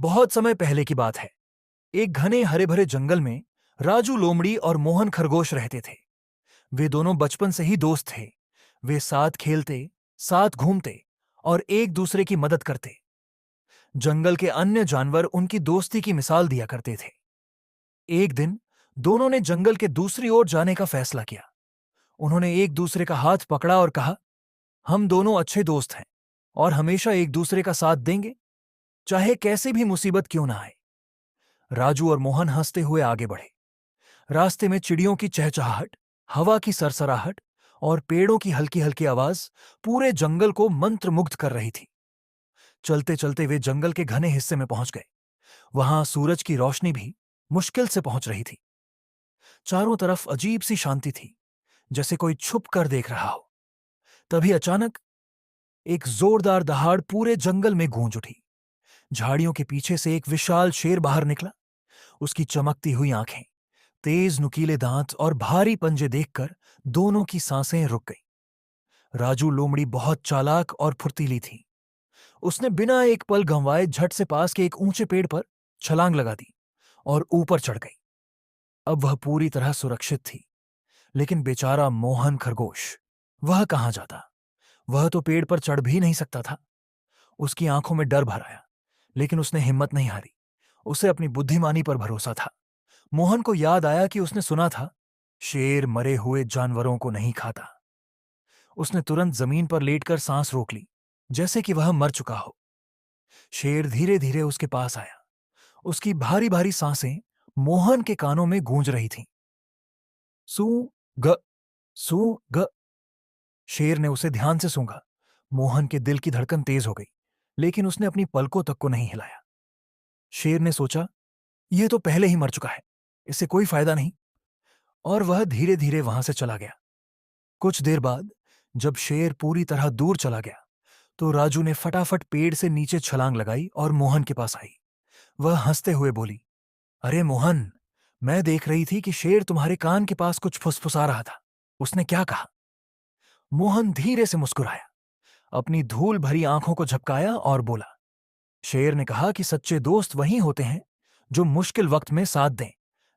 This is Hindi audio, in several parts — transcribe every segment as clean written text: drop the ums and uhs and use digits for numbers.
बहुत समय पहले की बात है। एक घने हरे भरे जंगल में राजू लोमड़ी और मोहन खरगोश रहते थे। वे दोनों बचपन से ही दोस्त थे। वे साथ खेलते, साथ घूमते और एक दूसरे की मदद करते। जंगल के अन्य जानवर उनकी दोस्ती की मिसाल दिया करते थे। एक दिन दोनों ने जंगल के दूसरी ओर जाने का फैसला किया। उन्होंने एक दूसरे का हाथ पकड़ा और कहा, हम दोनों अच्छे दोस्त हैं और हमेशा एक दूसरे का साथ देंगे, चाहे कैसे भी मुसीबत क्यों ना आए। राजू और मोहन हंसते हुए आगे बढ़े। रास्ते में चिड़ियों की चहचहाहट, हवा की सरसराहट और पेड़ों की हल्की हल्की आवाज पूरे जंगल को मंत्रमुग्ध कर रही थी। चलते चलते वे जंगल के घने हिस्से में पहुंच गए। वहां सूरज की रोशनी भी मुश्किल से पहुंच रही थी। चारों तरफ अजीब सी शांति थी, जैसे कोई छुप कर देख रहा हो। तभी अचानक एक जोरदार दहाड़ पूरे जंगल में गूंज उठी। झाड़ियों के पीछे से एक विशाल शेर बाहर निकला। उसकी चमकती हुई आंखें, तेज नुकीले दांत और भारी पंजे देखकर दोनों की सांसें रुक गईं। राजू लोमड़ी बहुत चालाक और फुर्तीली थी। उसने बिना एक पल गंवाए झट से पास के एक ऊंचे पेड़ पर छलांग लगा दी और ऊपर चढ़ गई। अब वह पूरी तरह सुरक्षित थी, लेकिन बेचारा मोहन खरगोश, वह कहां जाता? वह तो पेड़ पर चढ़ भी नहीं सकता था। उसकी आंखों में डर भर आया, लेकिन उसने हिम्मत नहीं हारी। उसे अपनी बुद्धिमानी पर भरोसा था। मोहन को याद आया कि उसने सुना था, शेर मरे हुए जानवरों को नहीं खाता। उसने तुरंत जमीन पर लेटकर सांस रोक ली, जैसे कि वह मर चुका हो। शेर धीरे धीरे उसके पास आया। उसकी भारी भारी सांसें मोहन के कानों में गूंज रही थीं। सू ग सू ग। शेर ने उसे ध्यान से सूंघा। मोहन के दिल की धड़कन तेज हो गई, लेकिन उसने अपनी पलकों तक को नहीं हिलाया। शेर ने सोचा, यह तो पहले ही मर चुका है, इससे कोई फायदा नहीं, और वह धीरे धीरे वहां से चला गया। कुछ देर बाद जब शेर पूरी तरह दूर चला गया, तो राजू ने फटाफट पेड़ से नीचे छलांग लगाई और मोहन के पास आई। वह हंसते हुए बोली, अरे मोहन, मैं देख रही थी कि शेर तुम्हारे कान के पास कुछ फुसफुसा रहा था। उसने क्या कहा? मोहन धीरे से मुस्कुराया, अपनी धूल भरी आंखों को झपकाया और बोला, शेर ने कहा कि सच्चे दोस्त वही होते हैं जो मुश्किल वक्त में साथ दें,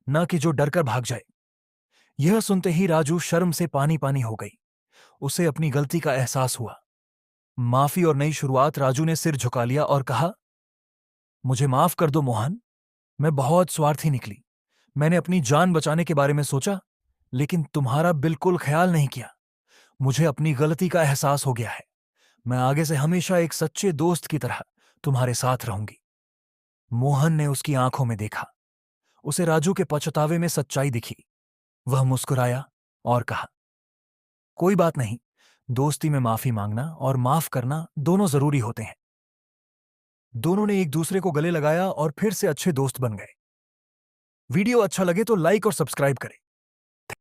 न कि जो डरकर भाग जाए। यह सुनते ही राजू शर्म से पानी पानी हो गई। उसे अपनी गलती का एहसास हुआ। माफी और नई शुरुआत। राजू ने सिर झुका लिया और कहा, मुझे माफ कर दो मोहन, मैं बहुत स्वार्थी निकली। मैंने अपनी जान बचाने के बारे में सोचा, लेकिन तुम्हारा बिल्कुल ख्याल नहीं किया। मुझे अपनी गलती का एहसास हो गया है। मैं आगे से हमेशा एक सच्चे दोस्त की तरह तुम्हारे साथ रहूंगी। मोहन ने उसकी आंखों में देखा। उसे राजू के पछतावे में सच्चाई दिखी। वह मुस्कुराया और कहा, कोई बात नहीं, दोस्ती में माफी मांगना और माफ करना दोनों जरूरी होते हैं। दोनों ने एक दूसरे को गले लगाया और फिर से अच्छे दोस्त बन गए। वीडियो अच्छा लगे तो लाइक और सब्सक्राइब करें।